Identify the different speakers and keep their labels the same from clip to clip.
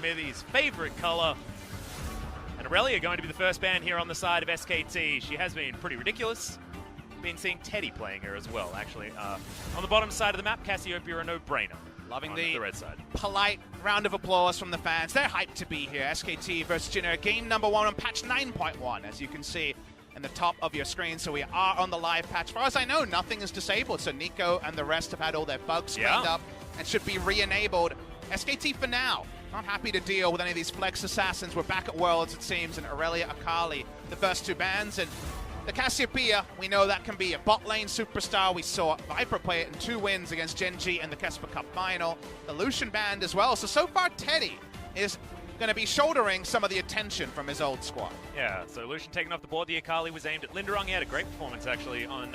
Speaker 1: Smithy's favorite color. And Aurelia going to be the first ban here on the side of SKT. She has been pretty ridiculous. Been seeing Teddy playing her as well, actually. On the bottom side of the map, Cassiopeia, a no-brainer.
Speaker 2: Loving
Speaker 1: the red side.
Speaker 2: Polite round of applause from the fans. They're hyped to be here. SKT versus Jinner, game number 1 on patch 9.1, as you can see in the top of your screen. So we are on the live patch. As far as I know, nothing is disabled. So Nico and the rest have had all their bugs cleaned up and should be re-enabled. SKT for now, not happy to deal with any of these flex assassins. We're back at Worlds, it seems, and Aurelia Akali, the first 2 bans. And the Cassiopeia, we know that can be a bot lane superstar. We saw Viper play it in 2 wins against Genji in the Kesper Cup final. The Lucian banned as well. So far, Teddy is going to be shouldering some of the attention from his old squad.
Speaker 1: Yeah, so Lucian taking off the board. The Akali was aimed at Linderung. He had a great performance, actually, on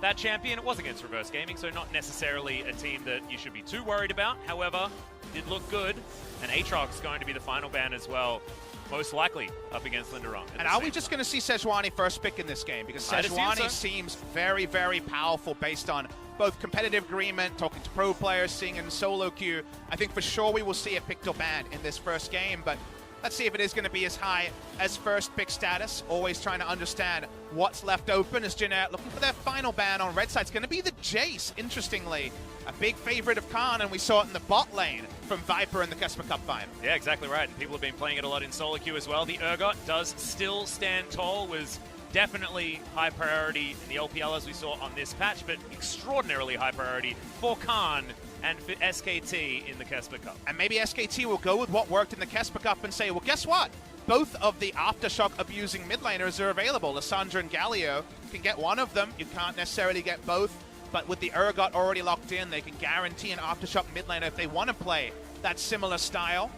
Speaker 1: that champion. It was against Reverse Gaming, so not necessarily a team that you should be too worried about. However, did look good. And Aatrox going to be the final ban as well. Most likely up against Linderung.
Speaker 2: And are we just going to see Sejuani first pick in this game? Because Sejuani seems very, very powerful based on both competitive agreement, talking to pro players, seeing in solo queue. I think for sure we will see a picked or banned in this first game, but let's see if it is going to be as high as first pick status. Always trying to understand what's left open as Jinner looking for their final ban on red side. It's going to be the Jace, interestingly. A big favorite of Khan, and we saw it in the bot lane from Viper in the Kesper Cup final.
Speaker 1: Yeah, exactly right. And people have been playing it a lot in solo queue as well. The Urgot does still stand tall, was definitely high priority in the LPL as we saw on this patch, but extraordinarily high priority for Khan and for SKT in the Kesper Cup.
Speaker 2: And maybe SKT will go with what worked in the Kesper Cup and say, well, guess what? Both of the Aftershock abusing mid laners are available. Lissandra and Galio can get one of them. You can't necessarily get both. But with the Urgot already locked in, they can guarantee an Aftershock mid laner if they want to play that similar style.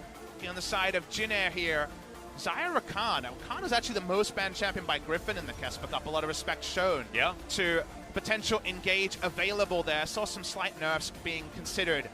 Speaker 2: On the side of Jinner here, Zyra Khan. Now, Khan is actually the most banned champion by Griffin in the Kesper Cup. A lot of respect shown to potential engage available there. Saw some slight nerfs being considered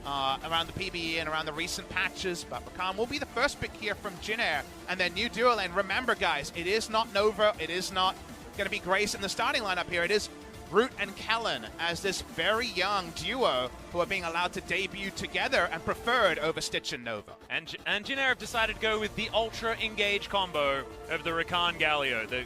Speaker 2: around the PBE and around the recent patches, but Rakan will be the first pick here from Jinner and their new duo lane. Remember, guys, it is not Nova. It is not going to be Grace in the starting lineup here. It is Root and Kellen as this very young duo who are being allowed to debut together and preferred over Stitch and Nova.
Speaker 1: And Jinner have decided to go with the Ultra Engage combo of the Rakan Galio. The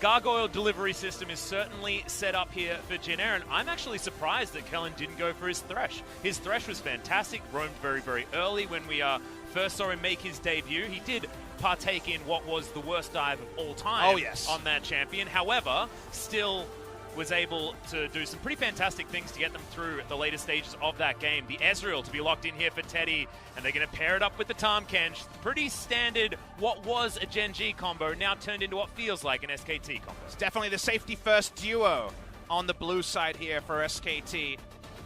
Speaker 1: Gargoyle delivery system is certainly set up here for Jinner, and I'm actually surprised that Kellen didn't go for his Thresh. His Thresh was fantastic, roamed very, very early when we first saw him make his debut. He did partake in what was the worst dive of all time on that champion. However, still was able to do some pretty fantastic things to get them through the later stages of that game. The Ezreal to be locked in here for Teddy, and they're going to pair it up with the Tahm Kench. Pretty standard, what was a Gen G combo, now turned into what feels like an SKT combo.
Speaker 2: It's definitely the safety-first duo on the blue side here for SKT.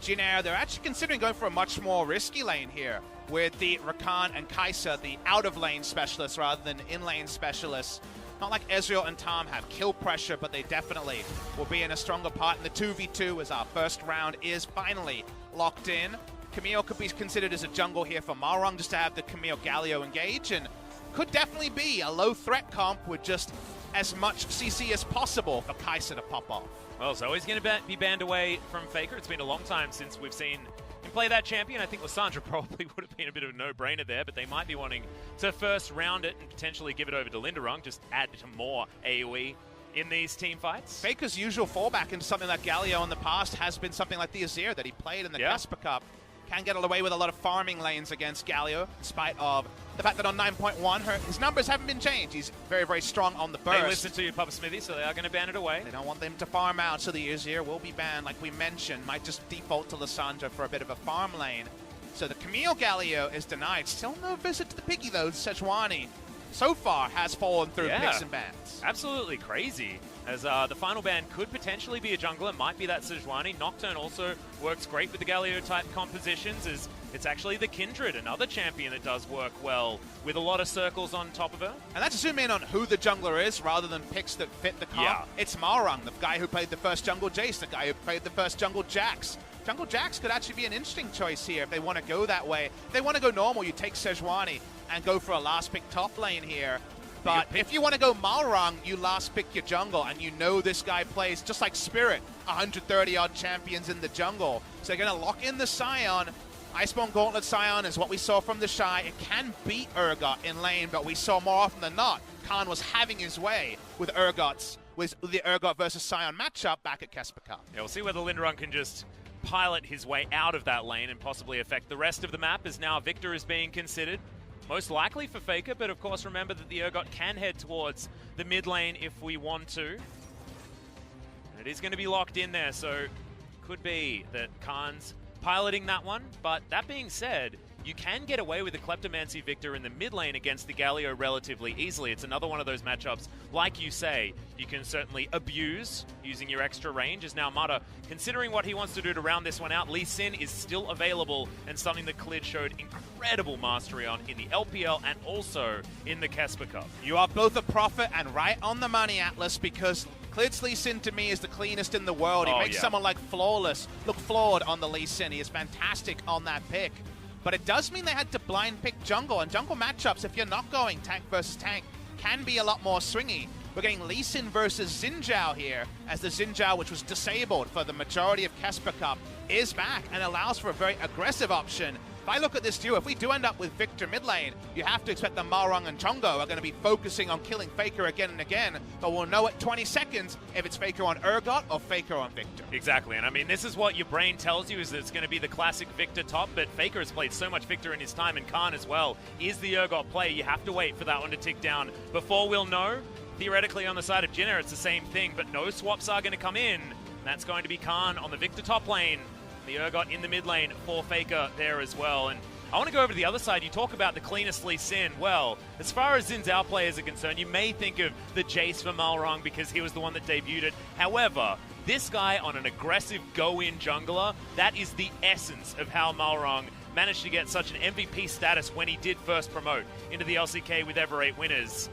Speaker 2: Jinner, they're actually considering going for a much more risky lane here with the Rakan and Kai'Sa, the out-of-lane specialists rather than in-lane specialists. Not like Ezreal and Tahm have kill pressure, but they definitely will be in a stronger part in the 2v2 as our first round is finally locked in. Camille could be considered as a jungle here for Malrung just to have the Camille Galio engage, and could definitely be a low threat comp with just as much CC as possible for Kai'Sa to pop off.
Speaker 1: Well, Zoe's going to be banned away from Faker. It's been a long time since we've seen him play that champion. I think Lissandra probably would have been a bit of a no-brainer there, but they might be wanting to first round it and potentially give it over to Linderung, just add to more AoE in these team fights.
Speaker 2: Faker's usual fallback into something like Galio in the past has been something like the Azir that he played in the Kesper Cup. Can get away with a lot of farming lanes against Galio, in spite of the fact that on 9.1, his numbers haven't been changed. He's very, very strong on the burst.
Speaker 1: They listen to you, Papa Smithy, so they are going to ban it away.
Speaker 2: They don't want them to farm out, so the Azir will be banned, like we mentioned. Might just default to Lissandra for a bit of a farm lane. So the Camille Galio is denied. Still no visit to the Piggy, though. Sejuani, so far, has fallen through picks and bans.
Speaker 1: Absolutely crazy. As the final ban could potentially be a jungler, might be that Sejuani. Nocturne also works great with the Galio-type compositions, as it's actually the Kindred, another champion that does work well with a lot of circles on top of her.
Speaker 2: And let's zoom in on who the jungler is rather than picks that fit the comp. It's Malrung, the guy who played the first jungle Jace, the guy who played the first jungle Jax. Jungle Jax could actually be an interesting choice here if they want to go that way. If they want to go normal, you take Sejuani and go for a last pick top lane here. But if you want to go Malrung, you last pick your jungle, and you know this guy plays just like Spirit, 130-odd champions in the jungle. So they're going to lock in the Scion. Iceborne Gauntlet Scion is what we saw from the Shy. It can beat Urgot in lane, but we saw more often than not, Khan was having his way with the Urgot versus Scion matchup back at Kesper Cup.
Speaker 1: Yeah, we'll see whether Linderung can just pilot his way out of that lane and possibly affect the rest of the map, as now Victor is being considered. Most likely for Faker, but of course remember that the Urgot can head towards the mid lane if we want to. And it is going to be locked in there, so could be that Khan's piloting that one. But that being said, you can get away with the Kleptomancy Victor in the mid lane against the Galio relatively easily. It's another one of those matchups, like you say, you can certainly abuse using your extra range. As now Mata, considering what he wants to do to round this one out, Lee Sin is still available and something that Klid showed incredible mastery on in the LPL and also in the Kesper Cup.
Speaker 2: You are both a prophet and right on the money, Atlas, because Klid's Lee Sin to me is the cleanest in the world. He makes someone like Flawless look flawed on the Lee Sin. He is fantastic on that pick. But it does mean they had to blind pick jungle, and jungle matchups, if you're not going tank versus tank, can be a lot more swingy. We're getting Lee Sin versus Xin Zhao here, as the Xin Zhao, which was disabled for the majority of Kesper Cup, is back and allows for a very aggressive option. If I look at this duo, if we do end up with Victor mid lane, you have to expect that Malrung and Chongo are going to be focusing on killing Faker again and again, but we'll know at 20 seconds if it's Faker on Urgot or Faker on Victor.
Speaker 1: Exactly, and I mean, this is what your brain tells you, is that it's going to be the classic Victor top, but Faker has played so much Victor in his time, and Khan as well is the Urgot play. You have to wait for that one to tick down before we'll know. Theoretically, on the side of Jinner, it's the same thing, but no swaps are going to come in. And that's going to be Khan on the Victor top lane. The Urgot in the mid lane for Faker there as well. And I want to go over to the other side. You talk about the cleanest Lee Sin. Well, as far as Xin Zhao players are concerned, you may think of the Jace for Malrung because he was the one that debuted it. However, this guy on an aggressive go-in jungler, that is the essence of how Malrung managed to get such an MVP status when he did first promote into the LCK with Ever 8 winners.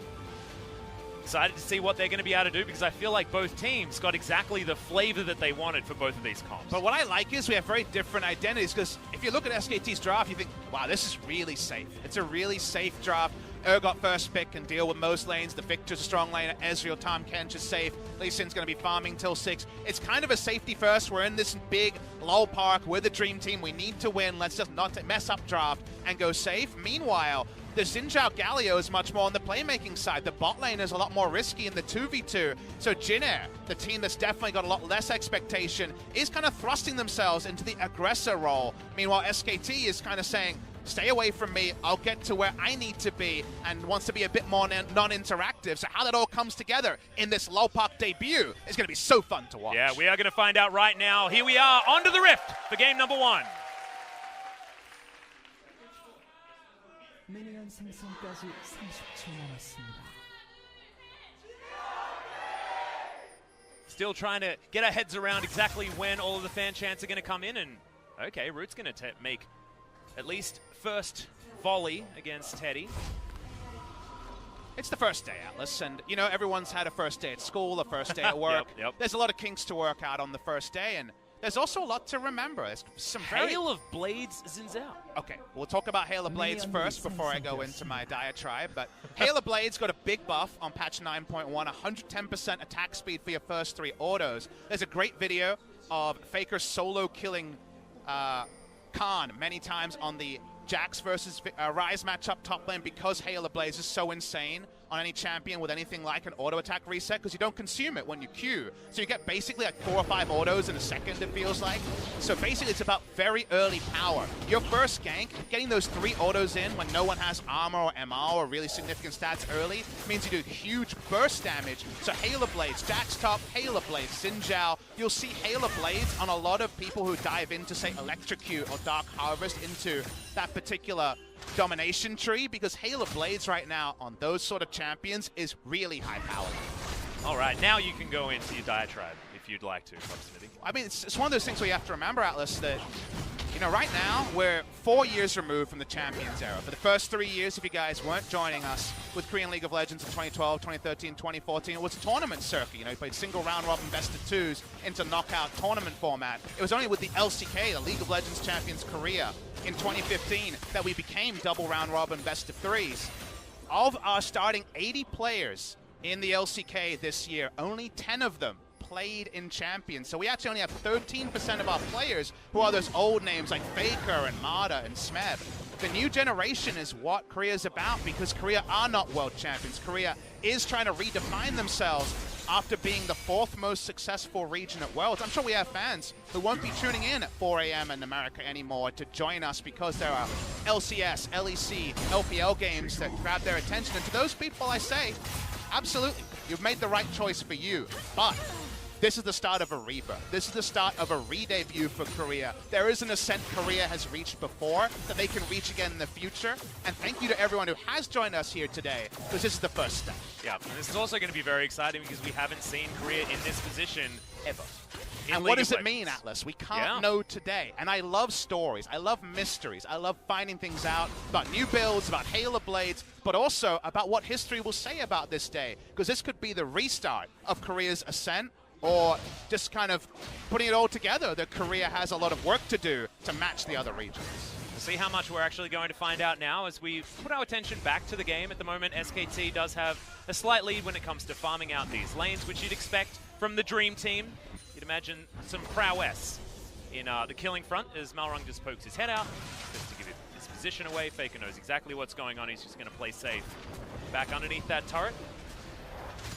Speaker 1: Excited to see what they're going to be able to do, because I feel like both teams got exactly the flavor that they wanted for both of these comps.
Speaker 2: But what I like is we have very different identities, because if you look at SKT's draft, you think, wow, this is really safe. It's a really safe draft. Urgot first pick can deal with most lanes. The Victor's a strong laner. Ezreal, Tahm Kench is safe. Lee Sin's going to be farming till 6. It's kind of a safety first. We're in this big lull park. We're the dream team. We need to win. Let's just not mess up draft and go safe. Meanwhile, the Xin Zhao Galio is much more on the playmaking side. The bot lane is a lot more risky in the 2v2. So Jinner, the team that's definitely got a lot less expectation, is kind of thrusting themselves into the aggressor role. Meanwhile, SKT is kind of saying, stay away from me, I'll get to where I need to be, and wants to be a bit more non-interactive. So how that all comes together in this low park debut is going to be so fun to watch.
Speaker 1: Yeah, we are going to find out right now. Here we are, onto the Rift for game number 1.
Speaker 3: 미니언 생성까지 30초 남았습니다.
Speaker 1: Still trying to get our heads around exactly when all of the fan chants are going to come in, and okay, Root's going to make at least first volley against Teddy.
Speaker 2: It's the first day, Atlas, and you know, everyone's had a first day at school, a first day at work.
Speaker 1: Yep.
Speaker 2: There's a lot of kinks to work out on the first day, and there's also a lot to remember. There's some
Speaker 1: Hail of Blades Xin Zhao.
Speaker 2: Okay, we'll talk about Hail of Blades first before I go into my diatribe, but Hail of Blades got a big buff on patch 9.1, 110% attack speed for your first 3 autos. There's a great video of Faker solo killing Khan many times on the Jax versus Ryze matchup top lane, because Hail of Blades is so insane on any champion with anything like an auto attack reset, because you don't consume it when you Q. So you get basically like 4 or 5 autos in a second, it feels like. So basically it's about very early power. Your first gank, getting those 3 autos in when no one has armor or MR or really significant stats early, means you do huge burst damage. So Hail of Blades, Jax top, Hail of Blades, Xin Zhao. You'll see Hail of Blades on a lot of people who dive into, say, Electrocute or Dark Harvest, into that particular domination tree, because Hail of Blades right now on those sort of champions is really high powered.
Speaker 1: All right, now you can go into your diatribe if you'd like to, Smithy.
Speaker 2: I mean, it's one of those things where you have to remember, Atlas, that, you know, right now we're 4 years removed from the Champions era. For the first 3 years, if you guys weren't joining us with Korean League of Legends in 2012, 2013, 2014, it was a tournament circuit. You know, you played single round robin best of 2s into knockout tournament format. It was only with the LCK, the League of Legends Champions Korea, in 2015 that we became double round robin best of 3s. Of our starting 80 players in the LCK this year, only 10 of them played in Champions. So we actually only have 13% of our players who are those old names like Faker and Mada and Smeb. The new generation is what Korea is about, because Korea are not world champions. Korea is trying to redefine themselves after being the 4th most successful region at Worlds. I'm sure we have fans who won't be tuning in at 4 a.m. in America anymore to join us because there are LCS, LEC, LPL games that grab their attention. And to those people I say, absolutely, you've made the right choice for you. But this is the start of a rebirth. This is the start of a re-debut for Korea. There is an ascent Korea has reached before that they can reach again in the future. And thank you to everyone who has joined us here today, because this is the first step.
Speaker 1: Yeah, and this is also going to be very exciting because we haven't seen Korea in this position ever.
Speaker 2: And what does it mean, Atlas? We can't know today. And I love stories. I love mysteries. I love finding things out about new builds, about Halo Blades, but also about what history will say about this day. Because this could be the restart of Korea's ascent, or just kind of putting it all together that Korea has a lot of work to do to match the other regions.
Speaker 1: We'll see how much we're actually going to find out now as we put our attention back to the game. At the moment, SKT does have a slight lead when it comes to farming out these lanes, which you'd expect from the Dream Team. You'd imagine some prowess in the killing front as Malrung just pokes his head out just to give his position away. Faker knows exactly what's going on. He's just going to play safe back underneath that turret.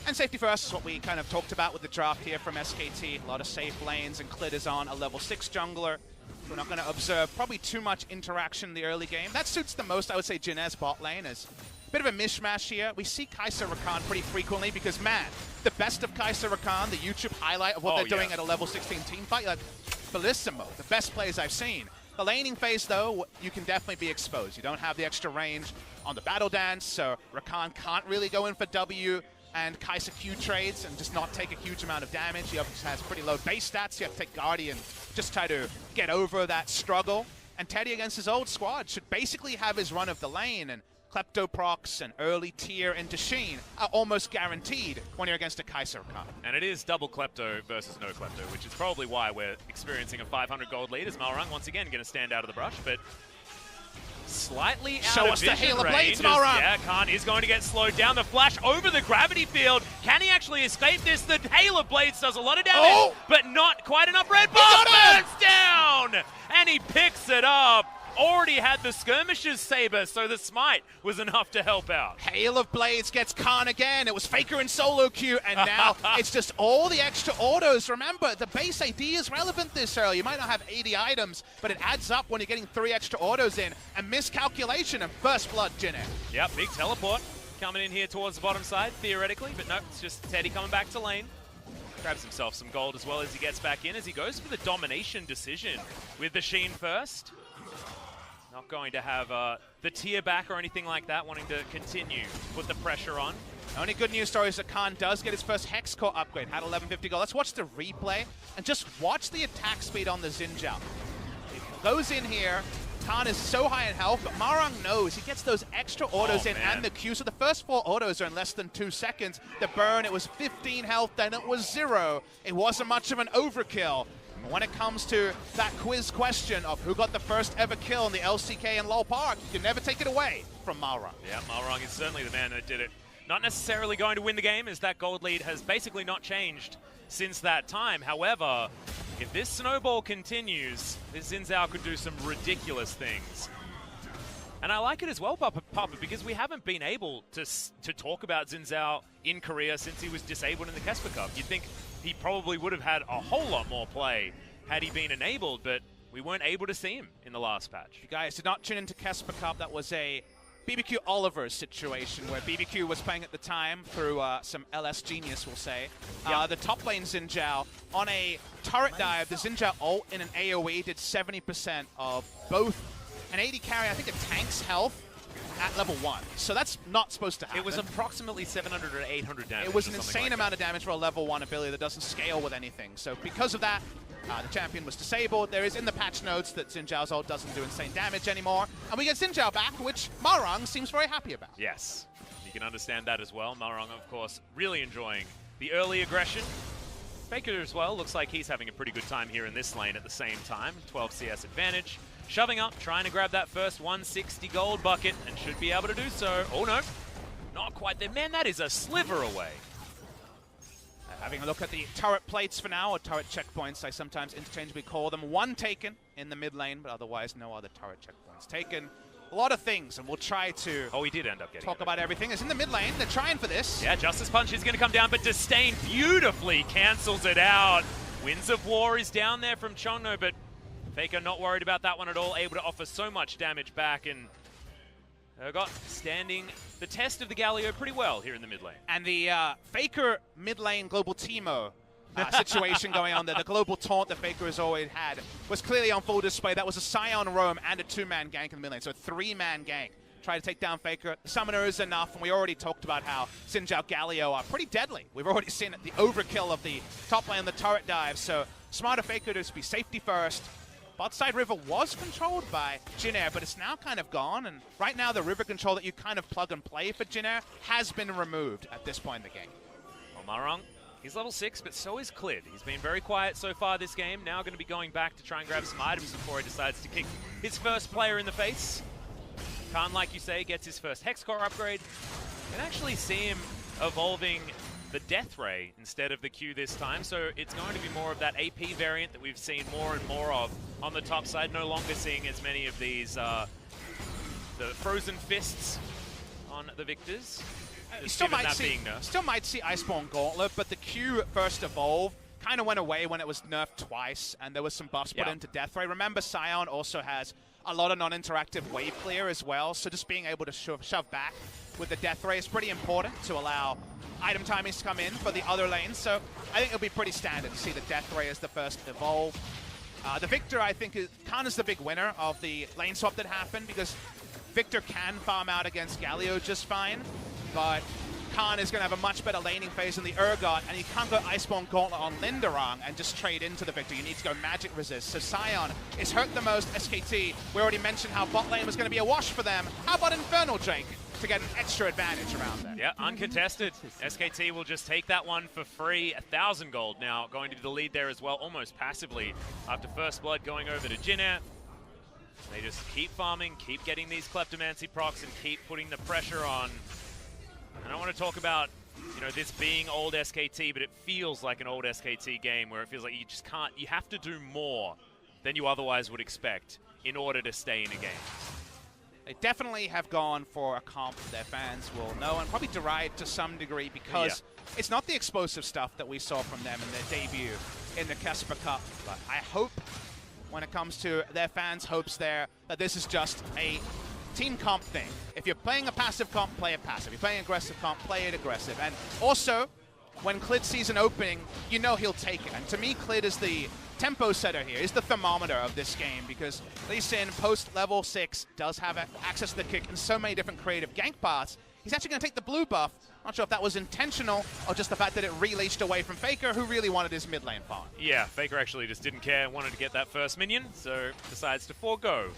Speaker 2: And safety first is what we kind of talked about with the draft here from SKT. A lot of safe lanes, and Clit is on a level 6 jungler. We're not going to observe probably too much interaction in the early game. That suits the most, I would say, Jinez bot lane is a bit of a mishmash here. We see Kai'Sa Rakan pretty frequently because, man, the best of Kai'Sa Rakan, the YouTube highlight of what they're doing at a level 16 team fight, like, bellissimo, the best plays I've seen. The laning phase, though, you can definitely be exposed. You don't have the extra range on the battle dance, so Rakan can't really go in for W and Kai'Sa Q trades and just not take a huge amount of damage. He obviously has pretty low base stats. You have to take Guardian, just try to get over that struggle. And Teddy against his old squad should basically have his run of the lane, and Klepto procs and early tier into Sheen are almost guaranteed when you're against a Kai'Sa Rakan.
Speaker 1: And it is double Klepto versus no Klepto, which is probably why we're experiencing a 500 gold lead as Malrung once again going to stand out of the brush, but slightly out of vision
Speaker 2: Halo
Speaker 1: range.
Speaker 2: Blades, Malrung.
Speaker 1: Yeah, Khan is going to get slowed down. The flash over the gravity field. Can he actually escape this? The Halo Blades does a lot of damage, but not quite enough. Red Bomb burns down, and he picks it up. Already had the Skirmisher's Saber, so the Smite was enough to help out.
Speaker 2: Hail of Blades gets Khan again. It was Faker and solo queue, and now it's just all the extra autos. Remember, the base AD is relevant this early. You might not have 80 items, but it adds up when you're getting 3 extra autos in. A miscalculation and first blood, Jinne.
Speaker 1: Yep, big teleport coming in here towards the bottom side, theoretically, but no, it's just Teddy coming back to lane. Grabs himself some gold as well as he gets back in, as he goes for the domination decision with the Sheen first. Not going to have the tier back or anything like that, wanting to continue to put the pressure on.
Speaker 2: The only good news story is that Khan does get his first Hex Core upgrade, had 1150 gold. Let's watch the replay and just watch the attack speed on the Xin Zhao. He goes in here, Khan is so high in health, but Malrung knows he gets those extra autos in and the Q. So the first 4 autos are in less than 2 seconds. The burn, it was 15 health, then it was 0. It wasn't much of an overkill. When it comes to that quiz question of who got the first ever kill in the LCK in Lowell Park, you can never take it away from Malrung.
Speaker 1: Yeah, Malrung is certainly the man that did it. Not necessarily going to win the game, as that gold lead has basically not changed since that time. However, if this snowball continues, this Xin Zhao could do some ridiculous things. And I like it as well, Papa, because we haven't been able to talk about Xin Zhao in Korea since he was disabled in the Kesper Cup. You'd think he probably would have had a whole lot more play had he been enabled, but we weren't able to see him in the last patch.
Speaker 2: You guys did not tune into Kesper Cup. That was a BBQ Oliver situation where BBQ was playing at the time through some LS genius, we'll say. The top lane Xin Zhao, on a turret dive, the Xin Zhao ult in an AoE did 70% of both an AD carry, I think a tank's health, at level 1. So that's not supposed to happen.
Speaker 1: It was approximately 700 or 800 damage.
Speaker 2: It was an insane amount of damage for a level 1 ability that doesn't scale with anything. So because of that, the champion was disabled. There is in the patch notes that Xin Zhao's ult doesn't do insane damage anymore. And we get Xin Zhao back, which Malrung seems very happy about.
Speaker 1: Yes, you can understand that as well. Malrung, of course, really enjoying the early aggression. Faker as well, looks like he's having a pretty good time here in this lane at the same time. 12 CS advantage. Shoving up, trying to grab that first 160 gold bucket, and should be able to do so. Oh no, not quite there. Man, that is a sliver away.
Speaker 2: Having a look at the turret plates for now, or turret checkpoints, I sometimes interchangeably call them. One taken in the mid lane, but otherwise no other turret checkpoints taken. A lot of things, and we'll try to
Speaker 1: Oh, he did end up getting
Speaker 2: talk
Speaker 1: it.
Speaker 2: about everything. It's in the mid lane. They're trying for this.
Speaker 1: Yeah, Justice Punch is going to come down, but Disdain beautifully cancels it out. Winds of War is down there from Chongno, but Faker not worried about that one at all, able to offer so much damage back, and Urgot standing the test of the Galio pretty well here in the mid lane.
Speaker 2: And the Faker mid lane global Teemo situation going on there, the global taunt that Faker has always had, was clearly on full display. That was a Scion roam and a 2-man gank in the mid lane, so a 3-man gank. Try to take down Faker. The summoner is enough, and we already talked about how Xin Zhao Galio are pretty deadly. We've already seen the overkill of the top lane, the turret dive, so smarter Faker to just be safety first. Bot side river was controlled by Jin Air, but it's now kind of gone, and right now the river control that you kind of plug and play for Jin Air has been removed at this point in the game.
Speaker 1: Well, Marong, he's level 6, but so is Clid. He's been very quiet so far this game, now going to be going back to try and grab some items before he decides to kick his first player in the face. Khan, like you say, gets his first Hex Core upgrade. You can actually see him evolving the Death Ray instead of the Q this time, so it's going to be more of that AP variant that we've seen more and more of on the top side, no longer seeing as many of these the Frozen Fists on the Victors.
Speaker 2: You still might see Iceborne Gauntlet, but the Q first evolve kind of went away when it was nerfed twice, and there was some buffs put into Death Ray. Remember, Scion also has a lot of non-interactive wave clear as well, so just being able to shove back with the Death Ray is pretty important to allow item timings to come in for the other lanes, so I think it'll be pretty standard to see the Death Ray as the first evolve. The Victor, I think, Khan is the big winner of the lane swap that happened, because Victor can farm out against Galio just fine, but Khan is going to have a much better laning phase than the Urgot, and you can't go Iceborne Gauntlet on Linderang and just trade into the Victor. You need to go Magic Resist. So Scion is hurt the most. SKT, we already mentioned how bot lane was going to be a wash for them. How about Infernal Drake to get an extra advantage around there?
Speaker 1: Yeah, uncontested. SKT will just take that one for free. 1,000 gold now, going to be the lead there as well, almost passively, after First Blood going over to Jin Air. They just keep farming, keep getting these Kleptomancy procs, and keep putting the pressure on. I don't want to talk about, you know, this being old SKT, but it feels like an old SKT game where it feels like you just can't, you have to do more than you otherwise would expect in order to stay in a game.
Speaker 2: They definitely have gone for a comp their fans will know and probably deride to some degree, because it's not the explosive stuff that we saw from them in their debut in the Kesper Cup. But I hope, when it comes to their fans' hopes there, that this is just a team comp thing. If you're playing a passive comp, play it passive. If you're playing aggressive comp, play it aggressive. And also, when Clid sees an opening, you know he'll take it. And to me, Clid is the tempo setter here. He's the thermometer of this game, because Lee Sin, post-level 6, does have access to the kick in so many different creative gank paths. He's actually going to take the blue buff. Not sure if that was intentional or just the fact that it released away from Faker, who really wanted his mid lane farm.
Speaker 1: Yeah, Faker actually just didn't care, wanted to get that first minion, so decides to forego.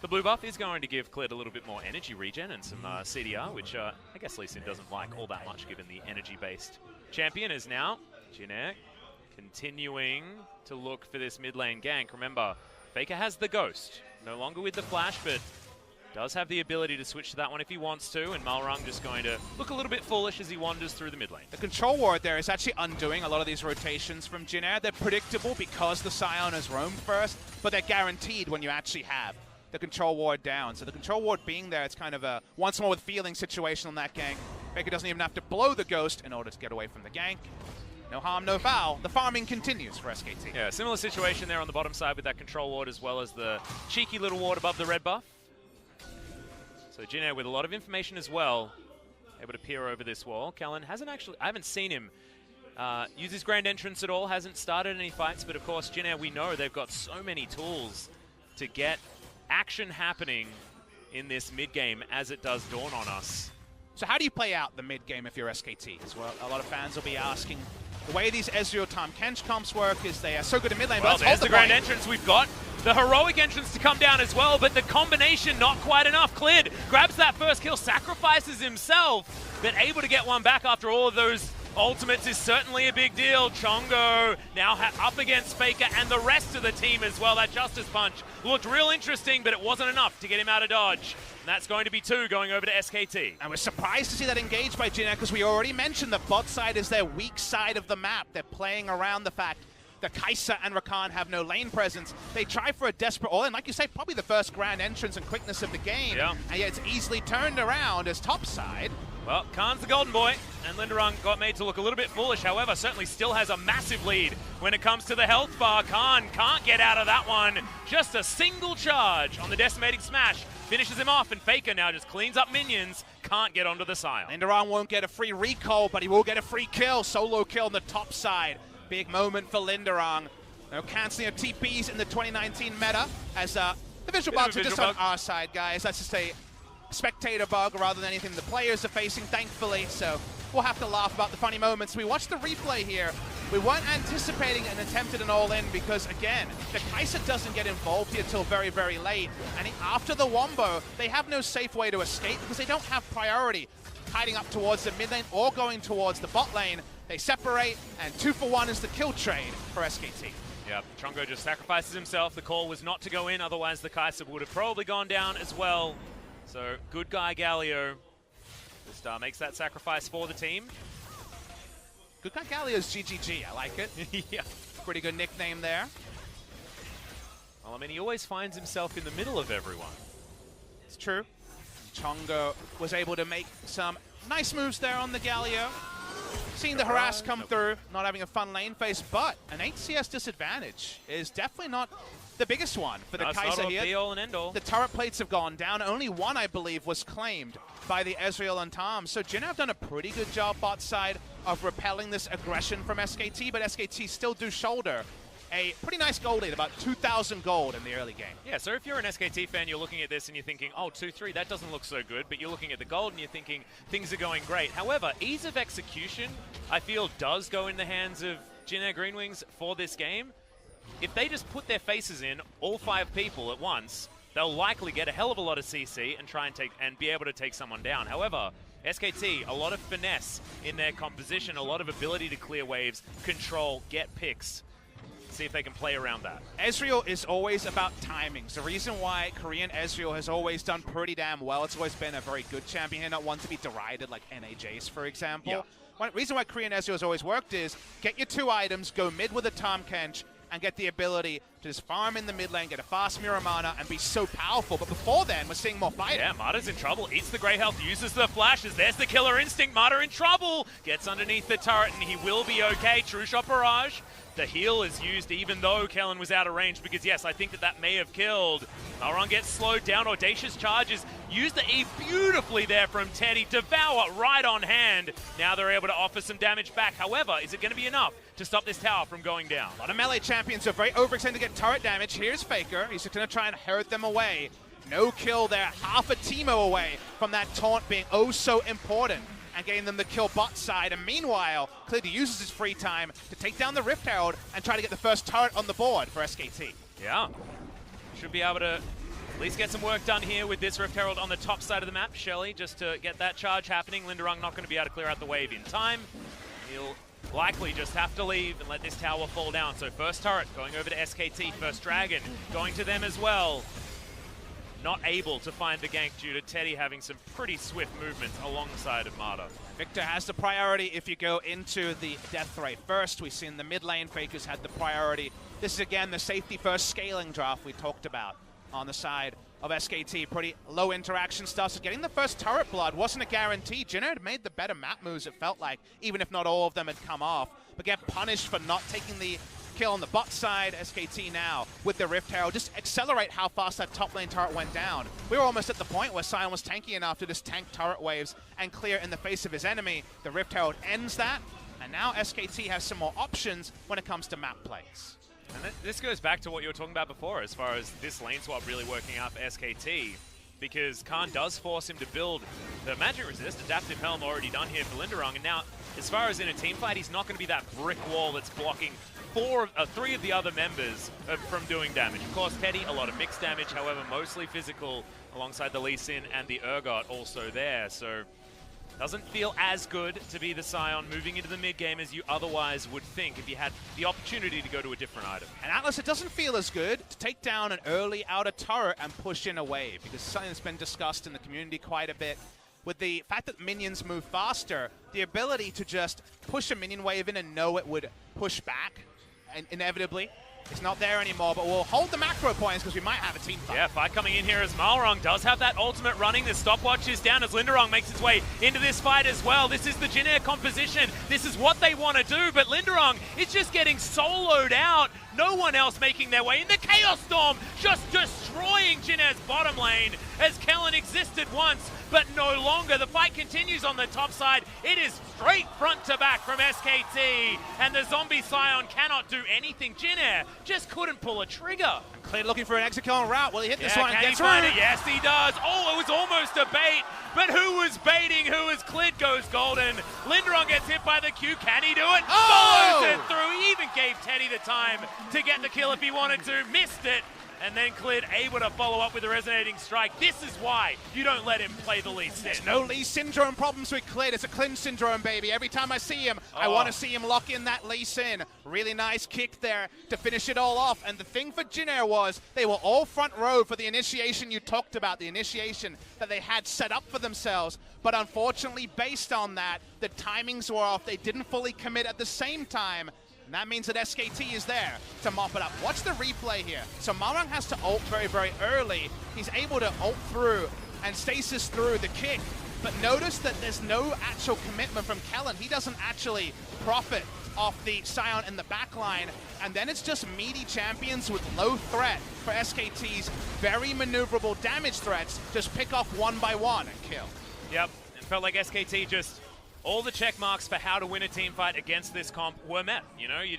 Speaker 1: The blue buff is going to give Clid a little bit more energy regen and some CDR, which I guess Lee Sin doesn't like all that much given the energy-based champion. Is now Jin Air continuing to look for this mid lane gank. Remember, Faker has the Ghost, no longer with the Flash, but does have the ability to switch to that one if he wants to, and Malrung just going to look a little bit foolish as he wanders through the mid lane.
Speaker 2: The control ward there is actually undoing a lot of these rotations from Jin Air. They're predictable because the Scion has roamed first, but they're guaranteed when you actually have the control ward down. So the control ward being there, it's kind of a once more with feeling situation on that gank. Faker doesn't even have to blow the Ghost in order to get away from the gank. No harm, no foul. The farming continues for SKT.
Speaker 1: Yeah, similar situation there on the bottom side with that control ward, as well as the cheeky little ward above the red buff. So Jin Air with a lot of information as well, able to peer over this wall. Kellen hasn't actually, I haven't seen him use his grand entrance at all, hasn't started any fights, but of course Jin Air, we know they've got so many tools to get action happening in this mid-game as it does dawn on us.
Speaker 2: So how do you play out the mid-game if you're SKT as well? A lot of fans will be asking. The way these Ezreal Tahm Kench comps work is they are so good at mid lane.
Speaker 1: Well, there's the grand entrance. We've got the heroic entrance to come down as well, but the combination not quite enough. Clid grabs that first kill, sacrifices himself, but able to get one back after all of those Ultimates is certainly a big deal. Chongo now up against Faker and the rest of the team as well. That Justice Punch looked real interesting, but it wasn't enough to get him out of dodge. And that's going to be 2 going over to SKT.
Speaker 2: And we're surprised to see that engaged by Jin Air because we already mentioned the bot side is their weak side of the map. They're playing around the fact that Kai'Sa and Rakan have no lane presence. They try for a desperate all-in. Like you say, probably the first grand entrance and quickness of the game.
Speaker 1: Yeah.
Speaker 2: And yet it's easily turned around as top side.
Speaker 1: Well, Khan's the golden boy, and Linderung got made to look a little bit foolish. However, certainly still has a massive lead when it comes to the health bar. Khan can't get out of that one. Just a single charge on the decimating smash. Finishes him off, and Faker now just cleans up minions. Can't get onto the side.
Speaker 2: Linderung won't get a free recall, but he will get a free kill. Solo kill on the top side. Big moment for Linderung. No canceling of TPs in the 2019 meta, as the visual bugs are just on our side, guys. That's just a spectator bug rather than anything the players are facing, thankfully, so we'll have to laugh about the funny moments. We watched the replay here. We weren't anticipating an attempt at an all-in because, again, the Kai'Sa doesn't get involved here till very, very late, and after the wombo, they have no safe way to escape because they don't have priority hiding up towards the mid lane or going towards the bot lane. They separate, and 2 for 1 is the kill trade for SKT.
Speaker 1: Yeah, Chongo just sacrifices himself. The call was not to go in, otherwise the Kai'Sa would have probably gone down as well. So, good guy Galio. The star makes that sacrifice for the team.
Speaker 2: Good guy Galio's GGG, I like it.
Speaker 1: Yeah.
Speaker 2: Pretty good nickname there.
Speaker 1: Well, I mean, he always finds himself in the middle of everyone.
Speaker 2: It's true. Chongo was able to make some nice moves there on the Galio. Seeing the harass come through, not having a fun lane phase, but an HCS disadvantage is definitely not the biggest one for the Kai'Sa here.
Speaker 1: Be all and end all.
Speaker 2: The turret plates have gone down. Only one, I believe, was claimed by the Ezreal and Tom. So Jin have done a pretty good job bot side of repelling this aggression from SKT, but SKT still do shoulder a pretty nice gold lead, about 2,000 gold in the early game.
Speaker 1: Yeah, so if you're an SKT fan, you're looking at this and you're thinking, oh, 2-3, that doesn't look so good, but you're looking at the gold and you're thinking things are going great. However, ease of execution, I feel, does go in the hands of Jin Air Green Wings for this game. If they just put their faces in, all 5 people at once, they'll likely get a hell of a lot of CC and try and be able to take someone down. However, SKT, a lot of finesse in their composition, a lot of ability to clear waves, control, get picks. See if they can play around that.
Speaker 2: Ezreal is always about timings. The reason why Korean Ezreal has always done pretty damn well, it's always been a very good champion here, not one to be derided like NAJs, for example.
Speaker 1: Yeah.
Speaker 2: One reason why Korean Ezreal has always worked is get your 2 items, go mid with a Tahm Kench, and get the ability to just farm in the mid lane, get a fast mirror mana, and be so powerful. But before then, we're seeing more fighting.
Speaker 1: Yeah, Marta's in trouble. Eats the Grey Health, uses the flashes. There's the killer instinct. Marta in trouble. Gets underneath the turret, and he will be okay. True Shot Barrage. The heal is used even though Kellen was out of range because, yes, I think that may have killed. Malron gets slowed down. Audacious charges. Use the E beautifully there from Teddy. Devour right on hand. Now they're able to offer some damage back. However, is it going to be enough to stop this tower from going down?
Speaker 2: A lot of melee champions are very overextended to get turret damage. Here's Faker. He's just going to try and herd them away. No kill there. Half a Teemo away from that taunt being oh so important and getting them the kill bot side. And meanwhile, Clearly uses his free time to take down the Rift Herald and try to get the first turret on the board for SKT.
Speaker 1: Yeah. Should be able to at least get some work done here with this Rift Herald on the top side of the map. Shelly, just to get that charge happening. Linderung not going to be able to clear out the wave in time. He'll likely just have to leave and let this tower fall down. So first turret going over to SKT. First Dragon going to them as well. Not able to find the gank due to Teddy having some pretty swift movements alongside of Marta.
Speaker 2: Victor has the priority if you go into the death ray first. We've seen the mid lane Fakers had the priority. This is again the safety first scaling draft we talked about on the side of SKT. Pretty low interaction stuff. So getting the first turret blood wasn't a guarantee. Jinner had made the better map moves, it felt like, even if not all of them had come off. But get punished for not taking the kill on the bot side. SKT now with the Rift Herald just accelerate how fast that top lane turret went down. We were almost at the point where Sion was tanky enough to just tank turret waves and clear in the face of his enemy. The Rift Herald ends that, and now SKT has some more options when it comes to map plays.
Speaker 1: And this goes back to what you were talking about before as far as this lane swap really working out for SKT, because Khan does force him to build the Magic Resist, Adaptive Helm already done here for Linderung, and now as far as in a team fight, he's not going to be that brick wall that's blocking three of the other members from doing damage. Of course, Teddy, a lot of mixed damage, however, mostly physical, alongside the Lee Sin and the Urgot also there. So Doesn't feel as good to be the Scion moving into the mid game as you otherwise would think if you had the opportunity to go to a different item.
Speaker 2: And Atlas, it doesn't feel as good to take down an early outer turret and push in a wave, because something that's been discussed in the community quite a bit. With the fact that minions move faster, the ability to just push a minion wave in and know it would push back, and inevitably, it's not there anymore, but we'll hold the macro points because we might have a team fight.
Speaker 1: Yeah, fight coming in here as Malrong does have that ultimate running. The stopwatch is down as Linderong makes its way into this fight as well. This is the Jin Air composition. This is what they want to do, but Linderong is just getting soloed out. No one else making their way in. The Chaos Storm just destroying Jin Air's bottom lane as Kellen existed once, but no longer. The fight continues on the top side. It is straight front to back from SKT, and the Zombie Scion cannot do anything. Jin Air just couldn't pull a trigger.
Speaker 2: Clear looking for an exit kill on route. Will he hit this one?
Speaker 1: Can he find it? Yes, he does. Oh, it was almost a bait, but who was baiting? Who was Clid goes golden. Linderong gets hit by the Q. Can he do it?
Speaker 2: Oh!
Speaker 1: Follows it through. He even gave Teddy the time to get the kill if he wanted to. Missed it. And then Clid able to follow up with a resonating strike. This is why you don't let him play the Lee Sin.
Speaker 2: There's no Lee syndrome problems with Clid. It's a Clin syndrome, baby. Every time I see him, I want to see him lock in that Lee Sin. Really nice kick there to finish it all off. And the thing for Jin Air was they were all front row for the initiation you talked about, the initiation that they had set up for themselves. But unfortunately, based on that, the timings were off. They didn't fully commit at the same time. And that means that SKT is there to mop it up. Watch the replay here. So Malrong has to ult very, very early. He's able to ult through and stasis through the kick. But notice that there's no actual commitment from Kellen. He doesn't actually profit off the Scion in the backline. And then it's just meaty champions with low threat for SKT's very maneuverable damage threats. Just pick off one by one and kill.
Speaker 1: Yep, it felt like SKT just... all the check marks for how to win a team fight against this comp were met. You know, you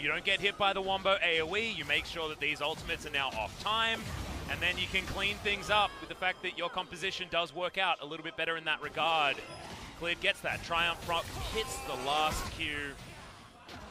Speaker 1: don't get hit by the Wombo AoE, you make sure that these ultimates are now off time, and then you can clean things up with the fact that your composition does work out a little bit better in that regard. Clid gets that Triumph Rock, hits the last Q.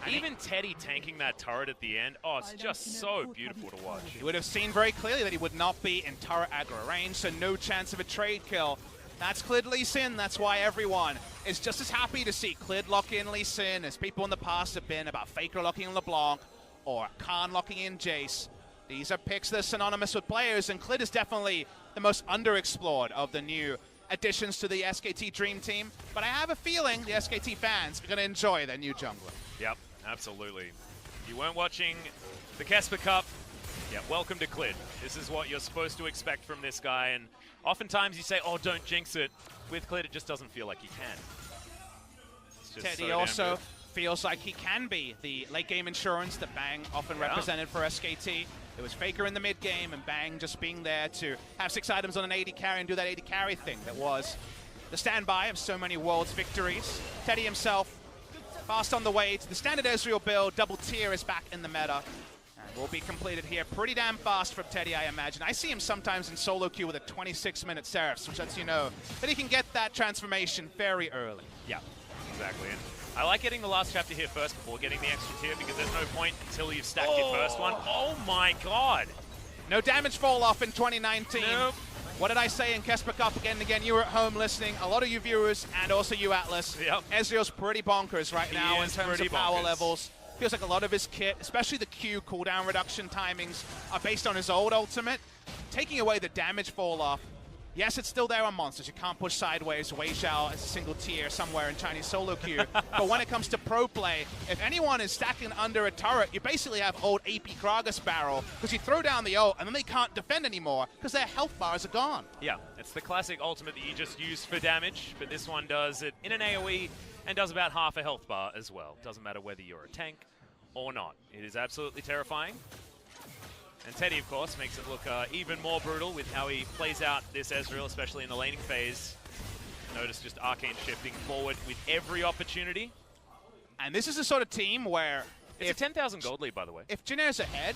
Speaker 1: Even Teddy tanking that turret at the end, oh, it's just so beautiful to watch.
Speaker 2: You would have seen very clearly that he would not be in turret aggro range, so no chance of a trade kill. That's Clid Lee Sin. That's why everyone is just as happy to see Clid lock in Lee Sin as people in the past have been about Faker locking in LeBlanc or Khan locking in Jace. These are picks that are synonymous with players, and Clid is definitely the most underexplored of the new additions to the SKT Dream Team. But I have a feeling the SKT fans are going to enjoy their new jungler.
Speaker 1: Yep, absolutely. If you weren't watching the Casper Cup, yeah, welcome to Clid. This is what you're supposed to expect from this guy, and oftentimes you say, oh, don't jinx it. With Clid, it just doesn't feel like you can.
Speaker 2: Teddy also feels like he can be the late game insurance that Bang often represented for SKT. It was Faker in the mid game and Bang just being there to have 6 items on an AD carry and do that AD carry thing that was the standby of so many Worlds victories. Teddy himself fast on the way to the standard Ezreal build. Double tier is back in the meta. Will be completed here pretty damn fast from Teddy, I imagine. I see him sometimes in solo queue with a 26-minute Seraphs, which lets you know that he can get that transformation very early.
Speaker 1: Yeah, exactly. And I like getting the last chapter here first before getting the extra tier, because there's no point until you've stacked your first one. Oh my god!
Speaker 2: No damage fall off in 2019.
Speaker 1: Nope.
Speaker 2: What did I say in Casper Cup again and again? You were at home listening. A lot of you viewers, and also you, Atlas.
Speaker 1: Yep.
Speaker 2: Ezreal's pretty bonkers right now in terms of power levels. Feels like a lot of his kit, especially the Q cooldown reduction timings, are based on his old ultimate. Taking away the damage fall off. Yes, it's still there on monsters. You can't push sideways. Wei Xiao as a single tier somewhere in Chinese solo queue. But when it comes to pro play, if anyone is stacking under a turret, you basically have old AP Kragus barrel, because you throw down the ult and then they can't defend anymore because their health bars are gone.
Speaker 1: Yeah, it's the classic ultimate that you just use for damage, but this one does it in an AoE and does about half a health bar as well. Doesn't matter whether you're a tank or not. It is absolutely terrifying. And Teddy, of course, makes it look even more brutal with how he plays out this Ezreal, especially in the laning phase. Notice just Arcane shifting forward with every opportunity.
Speaker 2: And this is the sort of team where...
Speaker 1: It's a 10,000 gold lead, by the way.
Speaker 2: If Jin Air's ahead,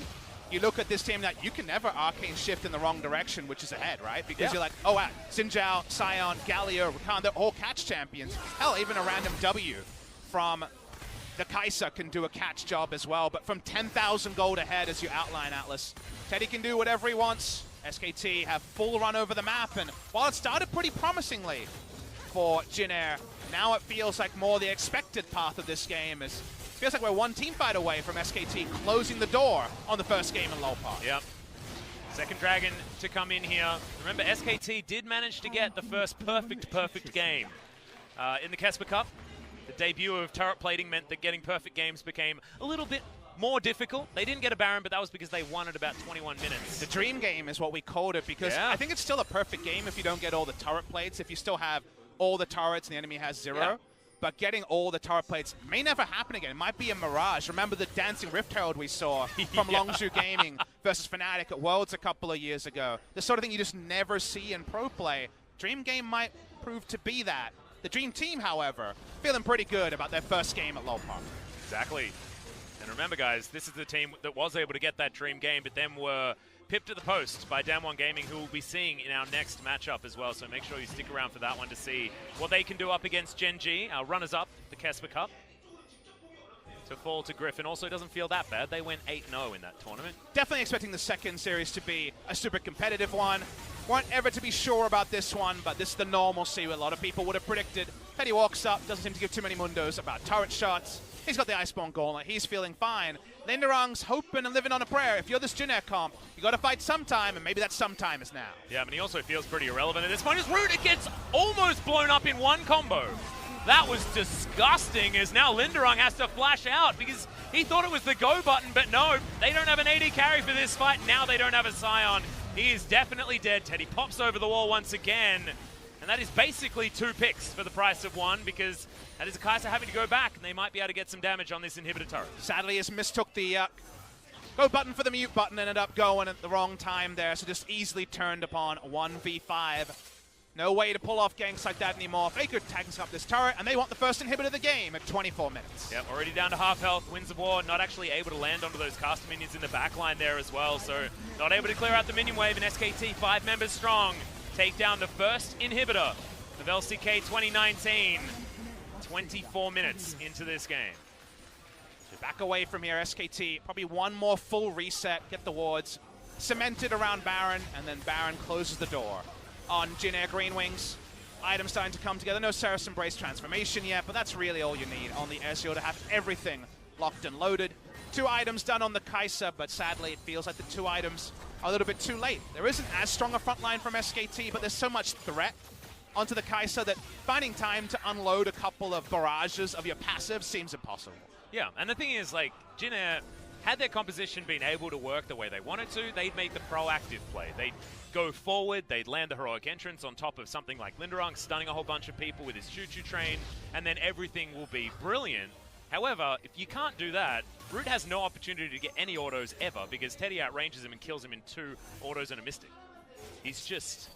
Speaker 2: you look at this team that you can never Arcane shift in the wrong direction, which is ahead, right? Because you're like, oh, wow, Xin Zhao, Sion, Galio, Rakan, they're all catch champions. Hell, even a random W from... the Kai'Sa can do a catch job as well, but from 10,000 gold ahead, as you outline, Atlas, Teddy can do whatever he wants. SKT have full run over the map, and while it started pretty promisingly, for Jin Air. Now it feels like more the expected path of this game. It feels like we're one team fight away from SKT closing the door on the first game in Lopar.
Speaker 1: Yep. Second Dragon to come in here. Remember, SKT did manage to get the first perfect game in the Kesper Cup. The debut of turret plating meant that getting perfect games became a little bit more difficult. They didn't get a Baron, but that was because they won at about 21 minutes.
Speaker 2: The dream game is what we called it, because I think it's still a perfect game if you don't get all the turret plates, if you still have all the turrets and the enemy has 0.
Speaker 1: Yeah.
Speaker 2: But getting all the turret plates may never happen again. It might be a mirage. Remember the Dancing Rift Herald we saw from Longzhu Gaming versus Fnatic at Worlds a couple of years ago? The sort of thing you just never see in pro play. Dream game might prove to be that. The Dream Team, however, feeling pretty good about their first game at Lopar.
Speaker 1: Exactly. And remember, guys, this is the team that was able to get that dream game, but then were pipped at the post by Damwon Gaming, who we'll be seeing in our next matchup as well. So make sure you stick around for that one to see what they can do up against Gen G, our runners-up, the Kesper Cup. To fall to Griffin also doesn't feel that bad. They went 8-0 in that tournament.
Speaker 2: Definitely expecting the second series to be a super competitive one. Weren't ever to be sure about this one, but this is the normalcy a lot of people would have predicted. Teddy walks up, doesn't seem to give too many mundos about turret shots. He's got the Iceborne Gauntlet. He's feeling fine. Linderung's hoping and living on a prayer. If you're this Jin Air comp, you got to fight sometime, and maybe that sometime is now.
Speaker 1: Yeah, but he also feels pretty irrelevant at this point. His root, it gets almost blown up in one combo. That was disgusting, as now Linderung has to flash out because he thought it was the go button, but no, they don't have an AD carry for this fight. Now they don't have a Scion. He is definitely dead. Teddy pops over the wall once again. And that is basically 2 picks for the price of 1, because that is a Kai'Sa having to go back, and they might be able to get some damage on this inhibitor turret.
Speaker 2: Sadly, has mistook the go button for the mute button, ended up going at the wrong time there, so just easily turned upon 1v5. No way to pull off ganks like that anymore. Faker tags up this turret, and they want the first inhibitor of the game at 24 minutes.
Speaker 1: Yep, already down to half health. Winds of War not actually able to land onto those caster minions in the backline there as well, so not able to clear out the minion wave, and SKT 5 members strong. Take down the first inhibitor of LCK 2019. 24 minutes into this game.
Speaker 2: So back away from here, SKT. Probably one more full reset, get the wards cemented around Baron, and then Baron closes the door on Jin Air Green Wings. Items starting to come together. No Saracen Brace transformation yet, but that's really all you need on the Ezreal to have everything locked and loaded. 2 items done on the Kai'Sa, but sadly it feels like the 2 items are a little bit too late. There isn't as strong a front line from SKT, but there's so much threat onto the Kai'Sa that finding time to unload a couple of barrages of your passive seems impossible.
Speaker 1: Yeah, and the thing is, like, Jin Air, had their composition been able to work the way they wanted to, they'd make the proactive play. They'd go forward, they'd land the heroic entrance on top of something like Linderung, stunning a whole bunch of people with his choo-choo train, and then everything will be brilliant. However, if you can't do that, Root has no opportunity to get any autos ever, because Teddy outranges him and kills him in 2 autos and a Mystic. He's just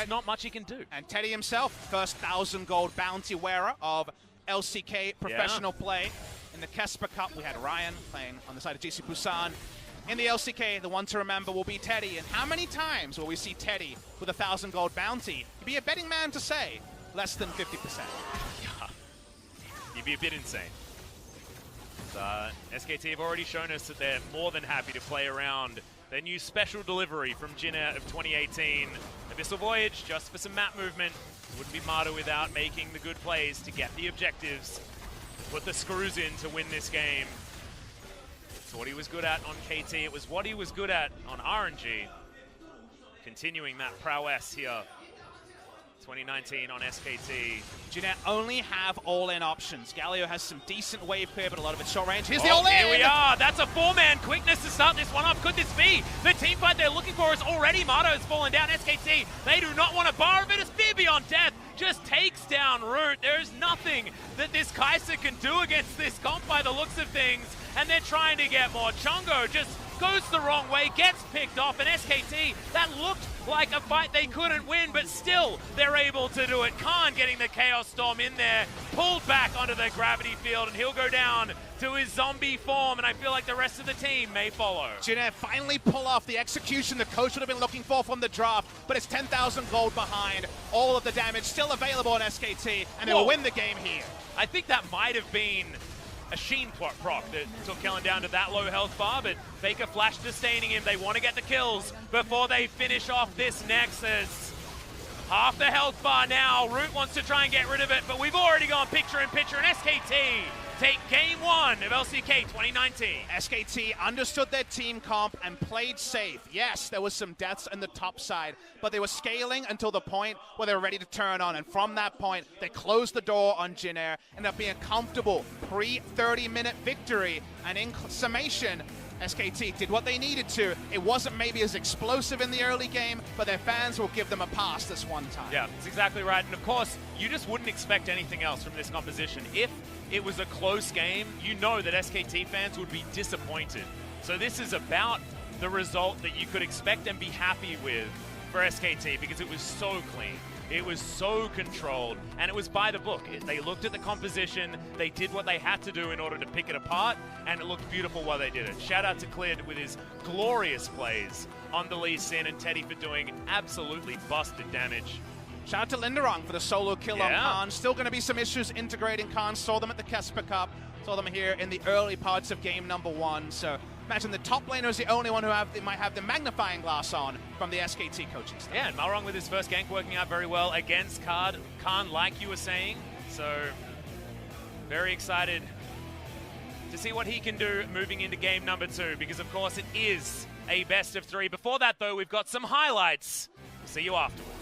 Speaker 1: not much he can do. And
Speaker 2: Teddy himself, first 1,000 gold bounty wearer of LCK professional play. In the Kesper Cup, we had Ryan playing on the side of GC Busan. In the LCK, the one to remember will be Teddy. And how many times will we see Teddy with a 1,000 gold bounty? You'd be a betting man to say less than 50%.
Speaker 1: You'd be a bit insane. SKT have already shown us that they're more than happy to play around their new special delivery from Jin Air of 2018. Abyssal Voyage, just for some map movement. Wouldn't be Marta without making the good plays to get the objectives, put the screws in to win this game. It's what he was good at on KT. It was what he was good at on RNG. Continuing that prowess here. 2019 on SKT.
Speaker 2: Jin Air only have all-in options. Galio has some decent wave clear, but a lot of it's short range. Here's the all-in!
Speaker 1: Here we are. That's a 4-man quickness to start this one off. Could this be the team fight they're looking for? Is already Marta has fallen down. SKT, they do not want to bar of it. It's Fear Beyond Death. Just takes down Root. There is nothing that this Kai'Sa can do against this comp by the looks of things. And they're trying to get more. Chongo just goes the wrong way, gets picked off, and SKT, that looked like a fight they couldn't win, but still they're able to do it. Khan getting the Chaos Storm in there, pulled back onto the gravity field, and he'll go down to his zombie form, and I feel like the rest of the team may follow.
Speaker 2: Jin Air finally pull off the execution the coach would have been looking for from the draft, but it's 10,000 gold behind. All of the damage still available on SKT, and they will win the game here.
Speaker 1: I think that might have been a Sheen proc that took Kellen down to that low health bar, but Faker flash sustaining him. They want to get the kills before they finish off this Nexus. Half the health bar now. Root wants to try and get rid of it, but we've already gone picture-in-picture, and SKT take game 1 of LCK 2019.
Speaker 2: SKT understood their team comp and played safe. Yes, there was some deaths on the top side, but they were scaling until the point where they were ready to turn on, and from that point, they closed the door on Jin Air, ended up being a comfortable pre-30-minute victory, and in summation, SKT did what they needed to. It wasn't maybe as explosive in the early game, but their fans will give them a pass this one time.
Speaker 1: Yeah, that's exactly right. And of course, you just wouldn't expect anything else from this composition. If it was a close game, you know that SKT fans would be disappointed. So this is about the result that you could expect and be happy with for SKT, because it was so clean. It was so controlled, and it was by the book. They looked at the composition, they did what they had to do in order to pick it apart, and it looked beautiful while they did it. Shout out to Cleared with his glorious plays on the Lee Sin, and Teddy for doing absolutely busted damage.
Speaker 2: Shout out to Linderong for the solo kill on Khan. Still going to be some issues integrating Khan. Saw them at the Kesper Cup. Saw them here in the early parts of game number 1. So imagine the top laner is the only one who might have the magnifying glass on from the SKT coaching staff.
Speaker 1: Yeah, and Malrong with his first gank working out very well against Khan, like you were saying. So very excited to see what he can do moving into game number 2, because of course it is a best of 3. Before that though, we've got some highlights. See you afterwards.